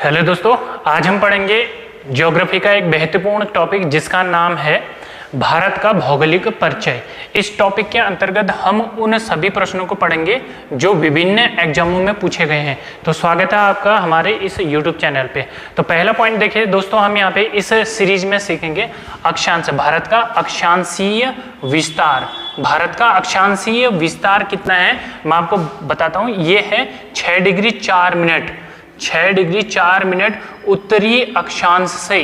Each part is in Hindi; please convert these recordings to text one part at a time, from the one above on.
हेलो दोस्तों, आज हम पढ़ेंगे ज्योग्राफी का एक महत्वपूर्ण टॉपिक जिसका नाम है भारत का भौगोलिक परिचय। इस टॉपिक के अंतर्गत हम उन सभी प्रश्नों को पढ़ेंगे जो विभिन्न एग्जामों में पूछे गए हैं। तो स्वागत है आपका हमारे इस YouTube चैनल पे। तो पहला पॉइंट देखिए दोस्तों, हम यहाँ पे इस सीरीज में सीखेंगे अक्षांश, भारत का अक्षांशीय विस्तार। भारत का अक्षांशीय विस्तार कितना है मैं आपको बताता हूँ। ये है 6 डिग्री 4 मिनट, 6 डिग्री 4 मिनट उत्तरी अक्षांश से,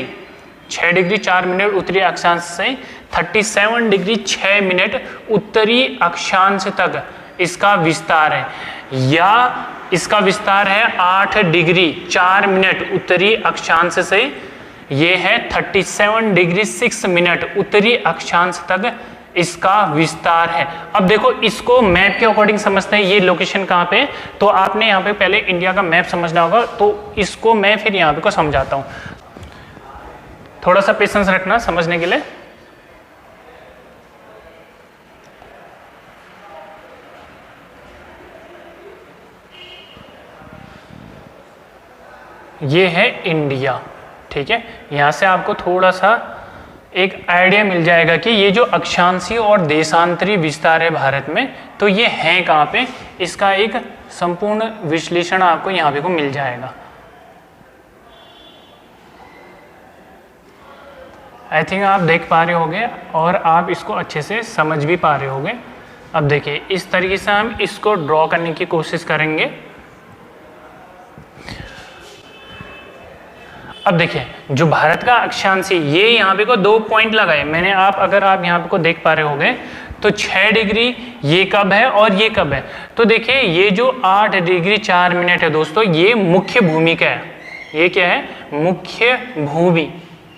6 डिग्री 4 मिनट उत्तरी अक्षांश से 37 डिग्री 6 मिनट उत्तरी अक्षांश तक इसका विस्तार है, या इसका विस्तार है 8 डिग्री 4 मिनट उत्तरी अक्षांश से, ये है 37 डिग्री 6 मिनट उत्तरी अक्षांश तक इसका विस्तार है। अब देखो, इसको मैप के अकॉर्डिंग समझते हैं, ये लोकेशन कहाँ पे। तो आपने यहाँ पे पहले इंडिया का मैप समझना होगा, तो इसको मैं फिर यहाँ पे को समझाता हूँ। थोड़ा सा पेशेंस रखना समझने के लिए। ये है इंडिया, ठीक है। यहाँ से आपको थोड़ा सा एक आइडिया मिल जाएगा कि ये जो अक्षांशीय और देशांतरी विस्तार है भारत में, तो ये है कहाँ पे, इसका एक संपूर्ण विश्लेषण आपको यहाँ पे को मिल जाएगा। आई थिंक आप देख पा रहे होंगे और आप इसको अच्छे से समझ भी पा रहे होंगे। अब देखिए, इस तरीके से हम इसको ड्रॉ करने की कोशिश करेंगे। अब देखिए, जो भारत का अक्षांशीय, ये यहाँ पे को 2 पॉइंट लगाए मैंने, अगर आप यहाँ पे को देख पा रहे होंगे, तो 6 डिग्री ये कब है और ये कब है। तो देखिए, ये जो 8 डिग्री 4 मिनट है दोस्तों, ये मुख्य भूमि का है। ये क्या है? मुख्य भूमि,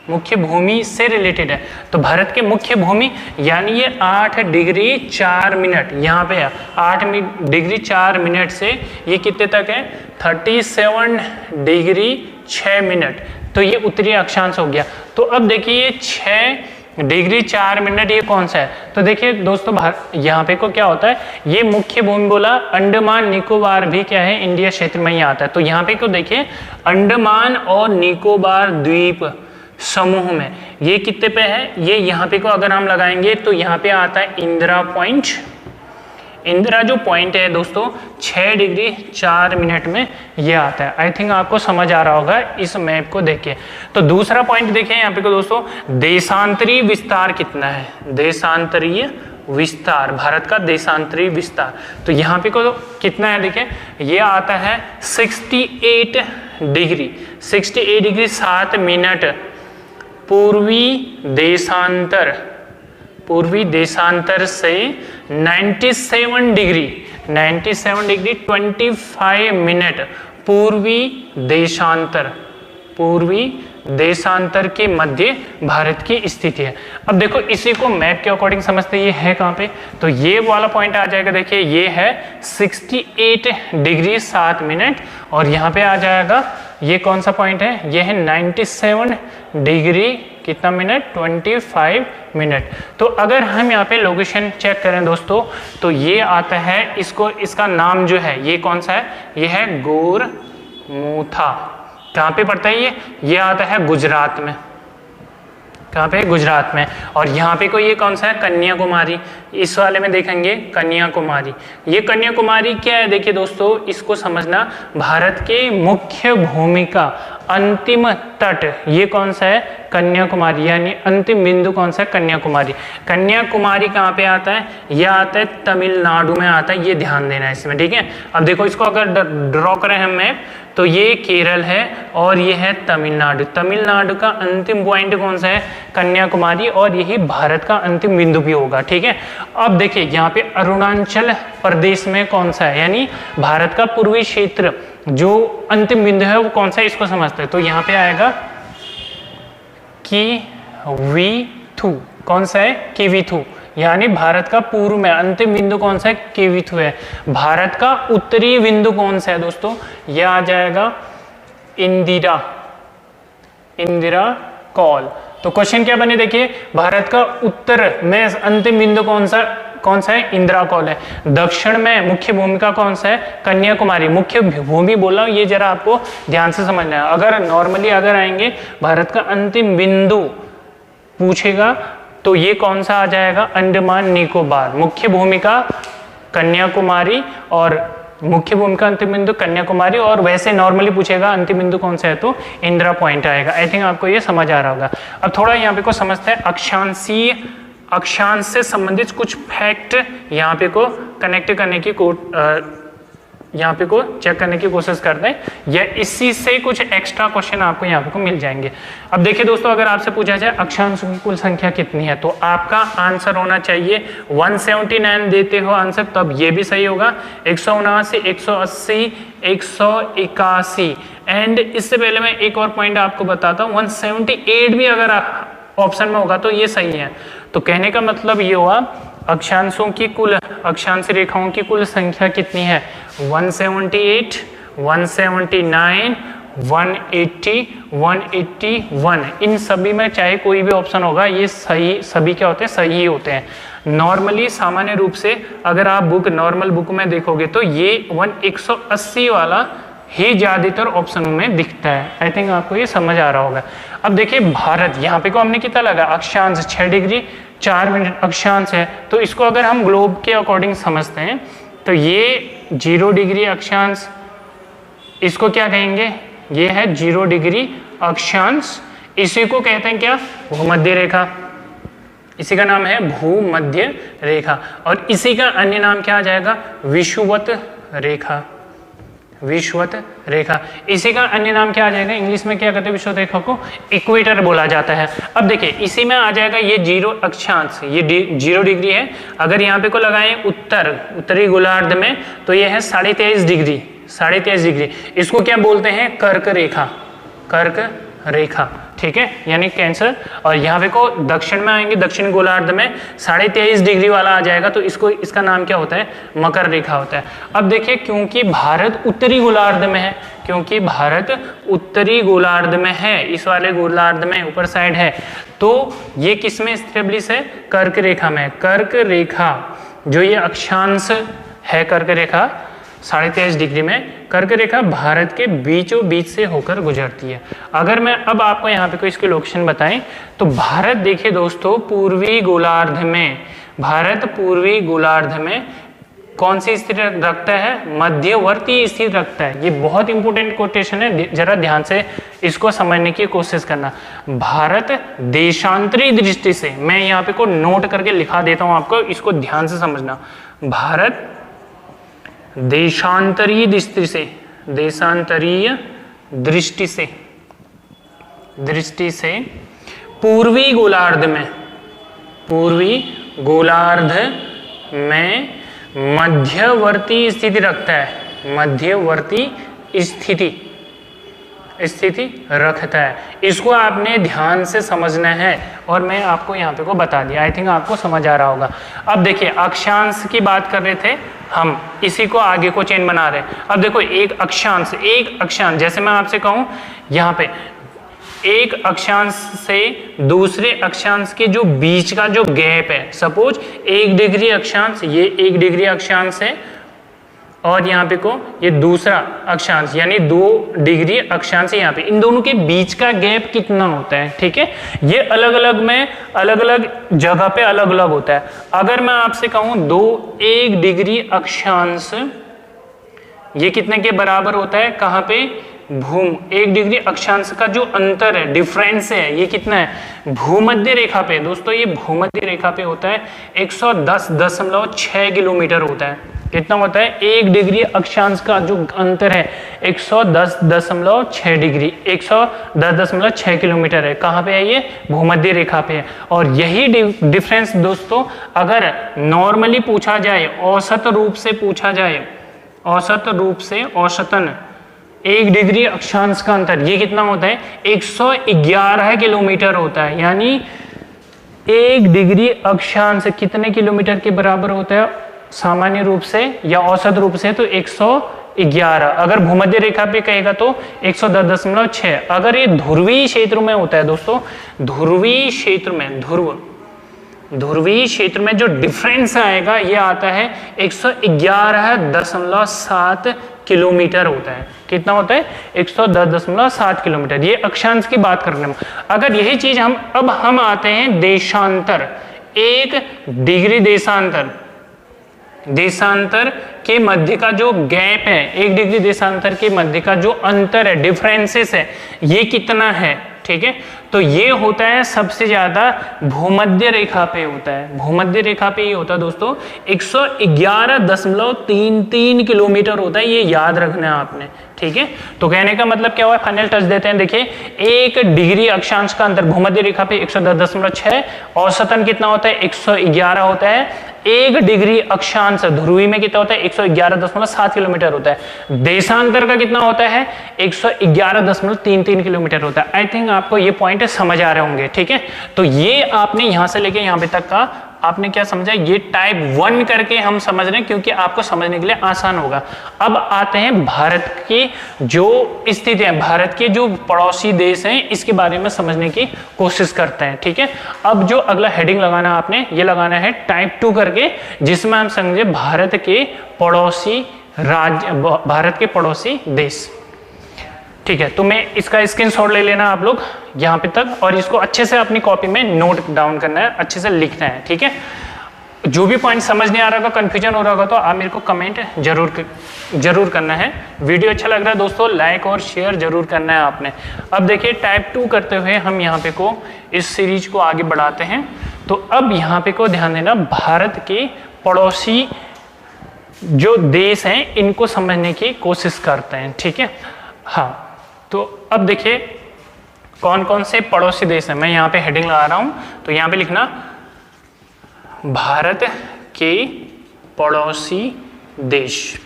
मुख्य भूमि से रिलेटेड है। तो भारत के मुख्य भूमि यानी ये 8 डिग्री 4 मिनट यहाँ पे है। 8 डिग्री 4 मिनट से ये कितने तक है? 37 डिग्री 6 मिनट। तो ये उत्तरी अक्षांश हो गया। तो अब देखिए, 6 डिग्री 4 मिनट ये कौन सा है? तो देखिए दोस्तों, यहाँ पे को क्या होता है, ये मुख्य भूमि बोला। अंडमान निकोबार भी क्या है, इंडिया क्षेत्र में ही आता है। तो यहाँ पे को देखिए, अंडमान और निकोबार द्वीप समूह में ये कितने पे है, ये यहाँ पे को अगर हम लगाएंगे तो यहाँ पे आता है इंदिरा पॉइंट। इंदिरा जो पॉइंट है दोस्तों, 6 डिग्री 4 मिनट में ये आता है। आई थिंक आपको समझ आ रहा होगा इस मैप को देखिए। तो दूसरा पॉइंट देखिए यहाँ पे को दोस्तों, देशांतरी विस्तार कितना है। देशांतरीय विस्तार, भारत का देशांतरी विस्तार, तो यहाँ पे को कितना है देखिए, ये आता है 68 डिग्री 7 मिनट पूर्वी देशांतर, पूर्वी देशांतर से 97 डिग्री 25 मिनट पूर्वी देशांतर, पूर्वी देशांतर के मध्य भारत की स्थिति है। अब देखो, इसी को मैप के अकॉर्डिंग समझते हैं, ये है कहाँ पे, तो ये वाला पॉइंट आ जाएगा। देखिए, ये है 68 डिग्री 7 मिनट, और यहाँ पे आ जाएगा, ये कौन सा पॉइंट है, ये है 97 डिग्री कितना मिनट, 25 मिनट। तो अगर हम यहाँ पे लोकेशन चेक करें दोस्तों, तो ये आता है, इसको, इसका नाम जो है ये कौन सा है, ये है गोरमुथा। कहाँ पे पड़ता है ये आता है गुजरात में। कहाँ पे? गुजरात में। और यहाँ पे कोई ये कौन सा है, कन्याकुमारी। इस वाले में देखेंगे कन्याकुमारी। ये कन्याकुमारी क्या है देखिए दोस्तों, इसको समझना, भारत के मुख्य भूमि का अंतिम तट ये कौन सा है, कन्याकुमारी, यानी अंतिम बिंदु कौन सा है, कन्याकुमारी। कन्याकुमारी कहाँ पे आता है, यह आता है तमिलनाडु में आता है, ये ध्यान देना है इसमें, ठीक है। अब देखो, इसको अगर ड्रॉ करें हम मैप, तो ये केरल है और ये है तमिलनाडु। तमिलनाडु का अंतिम पॉइंट कौन सा है, कन्याकुमारी, और यही भारत का अंतिम बिंदु भी होगा, ठीक है। अब देखिए, यहाँ पे अरुणाचल प्रदेश में कौन सा है, यानी भारत का पूर्वी क्षेत्र जो अंतिम बिंदु है वो कौन सा है, इसको समझते हैं। तो यहाँ पे आएगा किवीथु। कौन सा है, किवीथु, यानी भारत का पूर्व में अंतिम बिंदु कौन सा है, किवीथु है। भारत का उत्तरी बिंदु कौन सा है दोस्तों, यह आ जाएगा इंदिरा, इंदिरा कॉल। तो क्वेश्चन क्या बने देखिए, भारत का उत्तर में अंतिम बिंदु कौन सा, कौन सा है, इंद्राकोल है। दक्षिण में मुख्य भूमिका कौन सा है, कन्याकुमारी। मुख्य भूमि बोल रहा हूँ, ये जरा आपको ध्यान से समझना है। अगर नॉर्मली अगर आएंगे भारत का अंतिम बिंदु पूछेगा तो ये कौन सा आ जाएगा, अंडमान निकोबार। मुख्य भूमिका कन्याकुमारी और मुख्य भूमिका अंतिम बिंदु कन्याकुमारी, और वैसे नॉर्मली पूछेगा अंतिम बिंदु कौन सा है तो इंदिरा पॉइंट आएगा। आई थिंक आपको ये समझ आ रहा होगा। अब थोड़ा यहाँ पे को समझते हैं अक्षांशीय, अक्षांश से संबंधित कुछ फैक्ट यहाँ पे को कनेक्ट करने की यहाँ पे को चेक करने की कोशिश करते हैं, या इसी से कुछ एक्स्ट्रा क्वेश्चन आपको यहाँ पे को मिल जाएंगे। अब देखिए दोस्तों, अगर आपसे पूछा जाए अक्षांशों की कुल संख्या कितनी है, तो आपका आंसर होना चाहिए 179 देते हो आंसर, तब ये भी सही होगा। 179, 180, 181, एंड इससे पहले मैं एक और पॉइंट आपको बताता हूँ, 178 भी अगर ऑप्शन में होगा तो ये सही है। तो कहने का मतलब ये हुआ अक्षांशों की कुल, अक्षांश रेखाओं की कुल संख्या कितनी है, 178, 179, 180, 181। इन सभी में चाहे कोई भी ऑप्शन होगा, ये सही, सभी क्या होते हैं, सही होते हैं। नॉर्मली सामान्य रूप से अगर आप बुक, नॉर्मल बुक में देखोगे तो ये 180 वाला ही ज्यादातर ऑप्शनों में दिखता है। आई थिंक आपको ये समझ आ रहा होगा। अब देखिए भारत, यहाँ पे को हमने कितना लगा, अक्षांश 6 डिग्री 4 मिनट अक्षांश है, तो इसको अगर हम ग्लोब के अकॉर्डिंग समझते हैं तो ये 0 डिग्री अक्षांश, इसको क्या कहेंगे, ये है 0 डिग्री अक्षांश। इसी को कहते हैं क्या, भूमध्य रेखा। इसी का नाम है भूमध्य रेखा, और इसी का अन्य नाम क्या आ जाएगा, विषुवत रेखा। विषुवत रेखा, इसी का अन्य नाम क्या आ जाएगा, इंग्लिश में क्या कहते हैं विषुवत रेखा को, इक्वेटर बोला जाता है। अब देखिए इसी में आ जाएगा ये 0 अक्षांश, ये 0 डिग्री है। अगर यहाँ पे को लगाएं उत्तरी गोलार्ध में तो ये है 23.5 डिग्री, 23.5 डिग्री। इसको क्या बोलते हैं, कर्क रेखा, कर्क रेखा, ठीक है, यानी कैंसर। और यहाँ पे को दक्षिण में आएंगे, दक्षिण गोलार्ध में 23.5 डिग्री वाला आ जाएगा, तो इसको, इसका नाम क्या होता है, मकर रेखा होता है। अब देखिए क्योंकि भारत उत्तरी गोलार्ध में है, क्योंकि भारत उत्तरी गोलार्ध में है, इस वाले गोलार्ध में ऊपर साइड है, तो ये किस में स्टेब्लिश है, कर्क रेखा में। कर्क रेखा जो ये अक्षांश है, कर्क रेखा 23.5 डिग्री में, कर्क रेखा भारत के बीचों बीच से होकर गुजरती है। अगर मैं अब आपको यहाँ पे कोई इसके लोकेशन बताएं तो भारत, देखिए दोस्तों, पूर्वी गोलार्ध में, भारत पूर्वी गोलार्ध में कौन सी स्थिति रखता है, मध्यवर्ती स्थिति रखता है। ये बहुत इंपॉर्टेंट कोटेशन है, जरा ध्यान से इसको समझने की कोशिश करना। भारत देशांतरी दृष्टि से, मैं यहाँ पे को नोट करके लिखा देता हूँ आपको, इसको ध्यान से समझना। भारत देशांतरीय दृष्टि से, देशांतरीय दृष्टि से पूर्वी गोलार्ध में, पूर्वी गोलार्ध में मध्यवर्ती स्थिति रखता है, मध्यवर्ती स्थिति रखता है। इसको आपने ध्यान से समझना है, और मैं आपको यहाँ पे को बता दिया। आई थिंक आपको समझ आ रहा होगा। अब देखिए अक्षांश की बात कर रहे थे हम, इसी को आगे को चेन बना रहे हैं। अब देखो एक अक्षांश, जैसे मैं आपसे कहूँ यहाँ पे एक अक्षांश से दूसरे अक्षांश के जो बीच का जो गैप है, सपोज 1 डिग्री अक्षांश, ये 1 डिग्री अक्षांश है, और यहाँ पे को ये दूसरा अक्षांश यानी 2 डिग्री अक्षांश है। यहाँ पे इन दोनों के बीच का गैप कितना होता है, ठीक है, ये अलग अलग में, अलग अलग जगह पे अलग अलग होता है। अगर मैं आपसे कहूँ 1 डिग्री अक्षांश, ये कितने के बराबर होता है, कहाँ पे, 1 डिग्री अक्षांश का जो अंतर है, डिफरेंस है, ये कितना है, भूमध्य रेखा पे। दोस्तों ये भूमध्य रेखा पे होता है 110.6 किलोमीटर होता है। कितना होता है, 1 डिग्री अक्षांश का जो अंतर है 110.6 डिग्री, 110.6 किलोमीटर है। कहाँ पे है ये, भूमध्य रेखा पे है। और यही डिफरेंस दोस्तों अगर नॉर्मली पूछा जाए, औसत रूप से पूछा जाए, औसत रूप से, औसतन 1 डिग्री अक्षांश का अंतर ये कितना होता है, 111 किलोमीटर होता है। यानी 1 डिग्री अक्षांश कितने किलोमीटर के बराबर होता है सामान्य रूप से या औसत रूप से, तो 111। अगर भूमध्य रेखा पे कहेगा तो 110.6। अगर ये ध्रुवीय क्षेत्र में होता है दोस्तों, ध्रुवीय क्षेत्र में, ध्रुवीय क्षेत्र में जो डिफरेंस आएगा ये आता है 111.7 किलोमीटर होता है। कितना होता है? 110.7 किलोमीटर। ये अक्षांश की बात करने में। अगर यही चीज हम आते हैं देशांतर, 1 डिग्री देशांतर के मध्य का जो गैप है, 1 डिग्री देशांतर के मध्य का जो अंतर है, डिफरेंसेस है, ये कितना है? ठीक है, तो ये होता है सबसे ज्यादा भूमध्य रेखा पे होता है। भूमध्य रेखा पे ये होता है दोस्तों 111.33 किलोमीटर होता है। ये याद रखना है आपने। ठीक है, तो कहने का मतलब क्या हुआ? फाइनल टच देते हैं। देखिए 1 डिग्री अक्षांश का अंतर भूमध्य रेखा पे 110.6, औसतन कितना होता है? 111 होता है। 1 डिग्री अक्षांश ध्रुवी में कितना होता है? 111.7 किलोमीटर होता है। देशांतर का कितना होता है? 111.33 किलोमीटर होता है। आई थिंक आपको ये पॉइंट समझ आ रहे होंगे। ठीक है, तो ये आपने यहां से लेके यहां पे तक का आपने क्या समझा? ये टाइप 1 करके हम समझ रहे हैं क्योंकि आपको समझने के लिए आसान होगा। अब आते हैं भारत की जो स्थिति है, भारत के जो पड़ोसी देश हैं, इसके बारे में समझने की कोशिश करते हैं। ठीक है, अब जो अगला हेडिंग लगाना आपने, ये लगाना है टाइप 2 करके, जिसमें हम समझे भारत के पड़ोसी राज्य, भारत के पड़ोसी देश। ठीक है, तो मैं इसका स्क्रीनशॉट ले लेना आप लोग यहाँ पे तक, और इसको अच्छे से अपनी कॉपी में नोट डाउन करना है, अच्छे से लिखना है। ठीक है, जो भी पॉइंट समझ नहीं आ रहा होगा, कंफ्यूजन हो रहा होगा, तो आप मेरे को कमेंट जरूर करना है। वीडियो अच्छा लग रहा है दोस्तों, लाइक और शेयर जरूर करना है आपने। अब देखिए टाइप 2 करते हुए हम यहाँ पे को इस सीरीज को आगे बढ़ाते हैं। तो अब यहाँ पे को ध्यान देना, भारत के पड़ोसी जो देश हैं इनको समझने की कोशिश करते हैं। ठीक है, हाँ, तो अब देखिए कौन कौन से पड़ोसी देश हैं। मैं यहाँ पे हेडिंग लगा रहा हूँ, तो यहाँ पे लिखना भारत के पड़ोसी देश।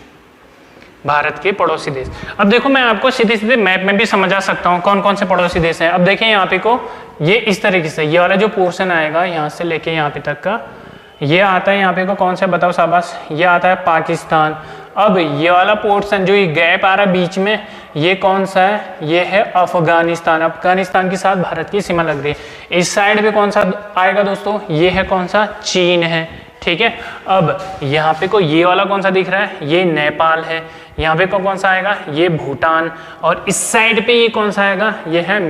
भारत के पड़ोसी देश। अब देखो मैं आपको सीधे सीधे मैप में भी समझा सकता हूँ कौन कौन से पड़ोसी देश हैं। अब देखिए यहाँ पे को ये इस तरीके से, ये वाला जो पोर्शन आएगा यहाँ से लेके यहाँ पे तक का, ये आता है यहाँ पे को कौन सा बताओ शाबाश, ये आता है पाकिस्तान। अब ये वाला पोर्शन जो ये गैप आ रहा है बीच में, ये कौन सा है? ये है अफगानिस्तान। अफगानिस्तान के साथ भारत की सीमा लग रही है। इस साइड पे कौन सा आएगा दोस्तों? ये है कौन सा? चीन है। ठीक है, अब यहाँ पे को ये वाला कौन सा दिख रहा है? ये नेपाल है। यहाँ पे को कौन सा आएगा? ये भूटान। और इस साइड पे ये कौन सा आएगा? ये है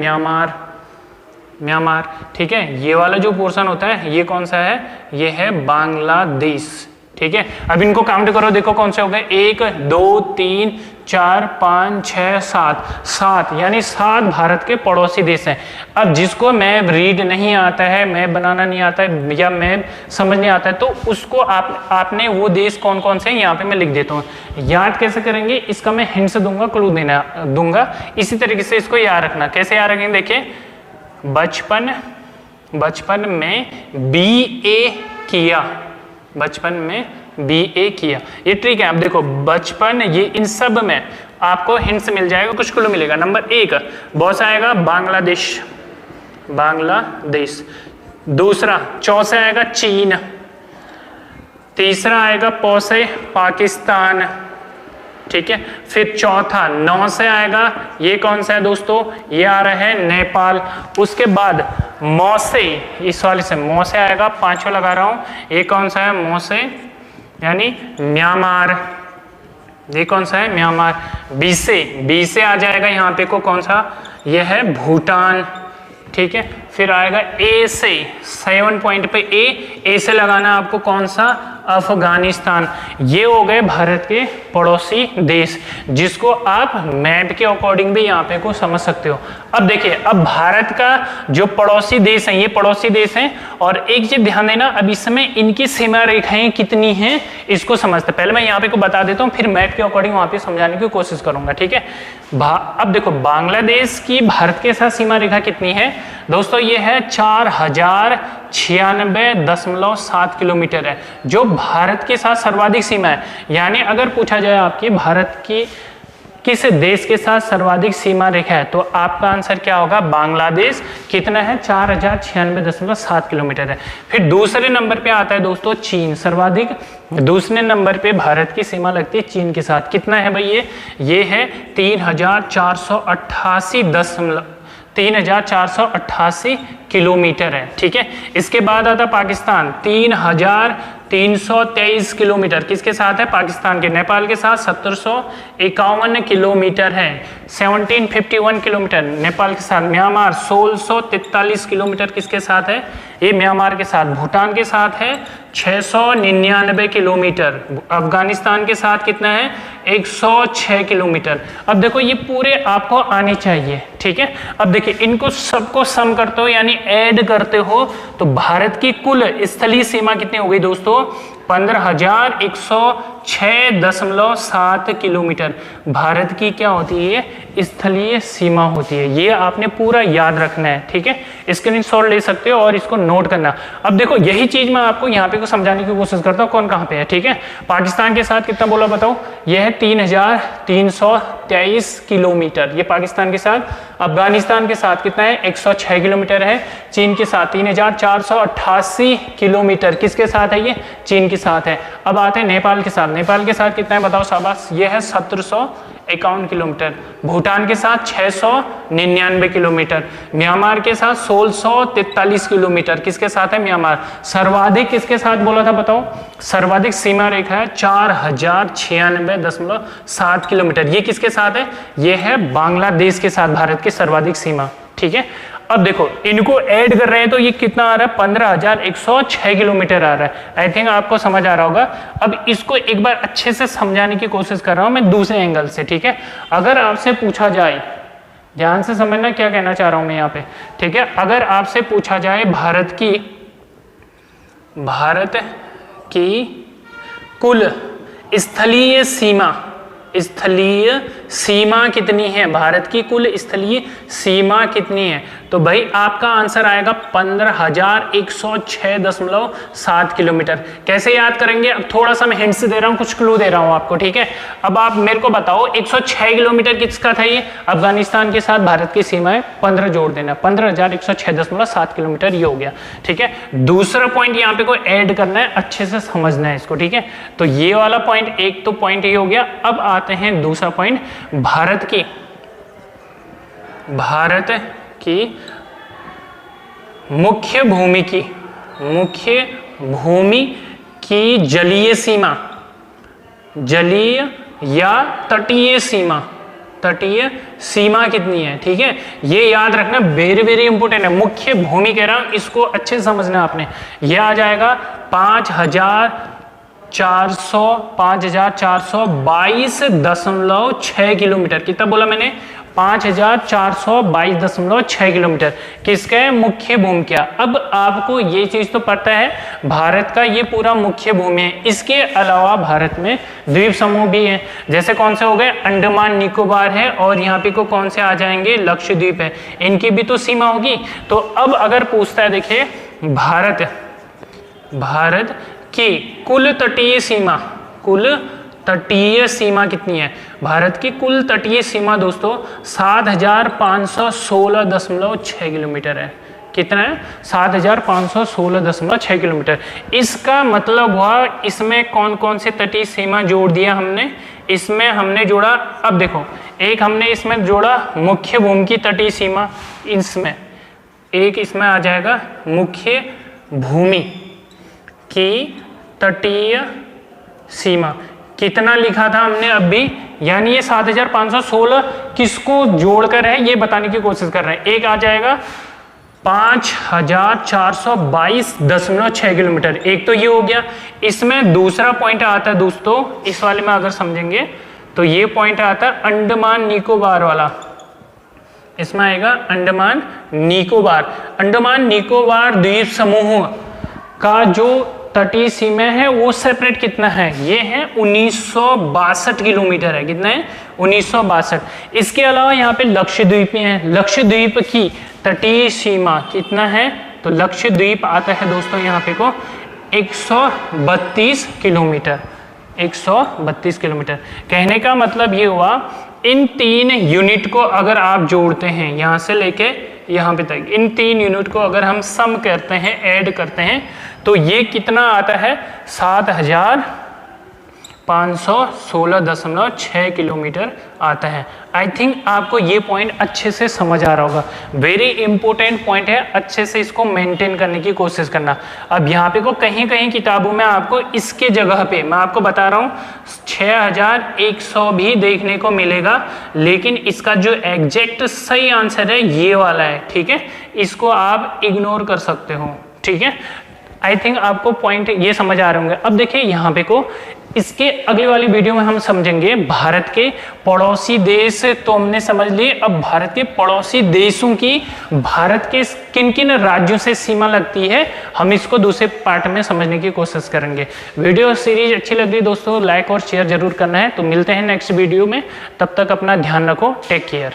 म्यांमार। ठीक है, ये वाला जो पोर्शन होता है ये कौन सा है? ये है बांग्लादेश। ठीक है, अब इनको काउंट करो, देखो कौन से हो गए? 1 2 3 4 5 6 7 यानी 7 भारत के पड़ोसी देश हैं। अब जिसको मैप रीड नहीं आता है, मैप बनाना नहीं आता है, या मैप समझ नहीं आता है, तो उसको आपने वो देश कौन कौन से यहाँ पे मैं लिख देता हूँ। याद कैसे करेंगे इसका मैं हिंट दूंगा, क्लू दूंगा। इसी तरीके से इसको याद रखना। कैसे याद रखेंगे? देखिए बचपन में BA किया, बचपन में BA किया, ये ट्रिक है। अब देखो बचपन, ये इन सब में आपको हिंट्स मिल जाएगा, कुछ क्लू मिलेगा। नंबर 1 बॉस आएगा बांग्लादेश। दूसरा चौसा आएगा चीन। तीसरा आएगा पौसे पाकिस्तान। ठीक है, फिर चौथा 9 से आएगा, ये कौन सा है दोस्तों? ये आ रहा है नेपाल। उसके बाद मौसे, इस वाले से मौसे आएगा, 5वां लगा रहा हूं, ये कौन सा है? मौसे यानी म्यांमार। ये कौन सा है? म्यांमार। बी से आ जाएगा यहाँ पे को कौन सा? ये है भूटान। ठीक है, फिर आएगा ए से, 7 पॉइंट पे ए से लगाना आपको कौन सा? अफगानिस्तान। ये हो गए भारत के पड़ोसी देश, जिसको आप मैप के अकॉर्डिंग भी यहाँ पे को समझ सकते हो। अब देखिए, अब भारत का जो पड़ोसी देश हैं, ये पड़ोसी देश हैं, और एक चीज ध्यान देना, अब इस समय इनकी सीमा रेखाएं कितनी हैं इसको समझते। पहले मैं यहाँ पे को बता देता हूँ, फिर मैप के अकॉर्डिंग वहां पे समझाने की कोशिश करूंगा। ठीक है, अब देखो बांग्लादेश की भारत के साथ सीमा रेखा कितनी है दोस्तों? ये है 4096.7 किलोमीटर है, जो भारत के साथ सर्वाधिक सीमा है। यानी अगर पूछा जाए आपकी भारत की किस देश के साथ सर्वाधिक सीमा रेखा है? तो आपका आंसर क्या होगा? बांग्लादेश। कितना है? 4096.7 किलोमीटर है। फिर दूसरे नंबर पे आता है दोस्तों चीन, सर्वाधिक दूसरे नंबर पे भारत की सीमा लगती है चीन के साथ। कितना है भाई? ये है 3488 किलोमीटर है, ठीक है। इसके बाद आता पाकिस्तान, 3323 किलोमीटर किसके साथ है? पाकिस्तान के। नेपाल के साथ 1751 किलोमीटर है, 1751 किलोमीटर नेपाल के साथ। म्यांमार 1643 किलोमीटर किसके साथ है? ये म्यांमार के साथ। भूटान के साथ है 699 किलोमीटर। अफगानिस्तान के साथ कितना है? 106 किलोमीटर। अब देखो ये पूरे आपको आने चाहिए, ठीक है। अब देखिए इनको सबको सम करते हो यानी ऐड करते हो तो भारत की कुल स्थलीय सीमा कितनी हो गई दोस्तों? 15,106.7 किलोमीटर भारत की क्या होती है? स्थलीय सीमा होती है। ये आपने पूरा याद रखना है, ठीक है। स्क्रीनशॉट ले सकते हो और इसको नोट करना। अब देखो यही चीज मैं आपको यहाँ पे को समझाने की कोशिश करता हूँ कौन कहाँ पे है, ठीक है। पाकिस्तान के साथ कितना बोला बताओ? यह है 3323 किलोमीटर, ये पाकिस्तान के साथ। अफगानिस्तान के साथ कितना है? 106 किलोमीटर है। चीन के साथ 3488 किलोमीटर किसके साथ है? ये चीन के साथ है। अब आते हैं नेपाल के साथ। नेपाल के साथ कितना है बताओ शाबाश? ये है 1751 किलोमीटर। भूटान के साथ 699 किलोमीटर। म्यांमार के साथ 1643 किलोमीटर किसके साथ है? म्यांमार। सर्वाधिक किसके साथ बोला था बताओ? सर्वाधिक सीमा रेखा है 4096.7 किलोमीटर। ये किसके साथ है? ये है बांग्लादेश के साथ भारत की सर्वाधिक सीमा, ठीक है। अब देखो इनको ऐड कर रहे हैं तो ये कितना आ रहा है? 15,106 किलोमीटर आ रहा है। आई थिंक आपको समझ आ रहा होगा। अब इसको एक बार अच्छे से समझाने की कोशिश कर रहा हूं मैं दूसरे एंगल से, ठीक है। अगर आपसे पूछा जाए, ध्यान से समझना क्या कहना चाह रहा हूं मैं यहाँ पे, ठीक है। अगर आपसे पूछा जाए भारत की कुल स्थलीय सीमा कितनी है? भारत की कुल स्थलीय सीमा कितनी है? तो भाई आपका आंसर आएगा 15,106.7 किलोमीटर। कैसे याद करेंगे? अब थोड़ा सा मैं हिंट्स दे रहा हूँ, कुछ क्लू दे रहा हूँ आपको, ठीक है। अब आप मेरे को बताओ 106 किलोमीटर किसका था? ये अफगानिस्तान के साथ भारत की सीमा है। 15 जोड़ देना, 15,106.7 किलोमीटर ये हो गया, ठीक है। दूसरा पॉइंट यहाँ पे को ऐड करना है, अच्छे से समझना है इसको, ठीक है। तो ये वाला पॉइंट, एक तो पॉइंट ये हो गया। अब आते हैं दूसरा पॉइंट, भारत की मुख्य भूमि की जलीय या तटीय सीमा कितनी है, ठीक है। ये याद रखना, वेरी वेरी इंपोर्टेंट है। मुख्य भूमि कह रहा हूं, इसको अच्छे से समझना आपने। ये आ जाएगा 5,422.6 किलोमीटर। कितना बोला मैंने? 5,422.6 किलोमीटर किसका है? मुख्य भूमि क्या। अब आपको ये चीज तो पता है भारत का ये पूरा मुख्य भूमि है। इसके अलावा भारत में द्वीप समूह भी हैं, जैसे कौन से हो गए? अंडमान निकोबार है और यहाँ पे को कौन से आ जाएंगे? लक्षद्वीप है। इनकी भी तो सीमा होगी। तो अब अगर पूछता है, देखिए भारत की कुल तटीय सीमा कितनी है? भारत की कुल तटीय सीमा दोस्तों 7,516.6 किलोमीटर है। कितना है? 7,516.6 किलोमीटर। इसका मतलब हुआ इसमें कौन कौन से तटीय सीमा जोड़ दिया हमने? इसमें हमने जोड़ा, अब देखो, एक हमने इसमें जोड़ा मुख्य भूमि की तटीय सीमा, इसमें एक इसमें आ जाएगा मुख्य भूमि की तटीय सीमा। कितना लिखा था हमने अभी? यानी ये 7,516 किसको जोड़कर है ये बताने की कोशिश कर रहे हैं। एक आ जाएगा 5,422.6 किलोमीटर, एक तो ये हो गया। इसमें दूसरा पॉइंट आता है दोस्तों, इस वाले में अगर समझेंगे तो ये पॉइंट आता है अंडमान निकोबार वाला। इसमें आएगा अंडमान निकोबार द्वीप समूह का जो तटीय सीमा है वो सेपरेट कितना है? ये है 1962 किलोमीटर है। कितना है? 1962। इसके अलावा यहाँ पे लक्षद्वीप है। लक्षद्वीप की तटीय सीमा कितना है? तो लक्षद्वीप आता है दोस्तों यहाँ पे को 132 किलोमीटर। 132 किलोमीटर। कहने का मतलब ये हुआ इन 3 यूनिट को अगर आप जोड़ते हैं यहाँ से लेके यहाँ पे तक, इन 3 यूनिट को अगर हम सम करते हैं, ऐड करते हैं, तो ये कितना आता है 7516.6 किलोमीटर आता है। आई थिंक आपको ये पॉइंट अच्छे से समझ आ रहा होगा। वेरी इंपॉर्टेंट पॉइंट है, अच्छे से इसको मेंटेन करने की कोशिश करना। अब यहाँ पे को कहीं कहीं किताबों में आपको इसके जगह पे मैं आपको बता रहा हूँ 6100 भी देखने को मिलेगा, लेकिन इसका जो एग्जैक्ट सही आंसर है ये वाला है, ठीक है। इसको आप इग्नोर कर सकते हो, ठीक है। आई थिंक आपको पॉइंट ये समझ आ रहे होंगे। अब देखिए यहाँ पे को इसके अगली वाली वीडियो में हम समझेंगे भारत के पड़ोसी देश, तो हमने समझ लिए। अब भारत के पड़ोसी देशों की भारत के किन किन राज्यों से सीमा लगती है, हम इसको दूसरे पार्ट में समझने की कोशिश करेंगे। वीडियो सीरीज अच्छी लग रही दोस्तों, लाइक और शेयर जरूर करना है। तो मिलते हैं नेक्स्ट वीडियो में, तब तक अपना ध्यान रखो, टेक केयर।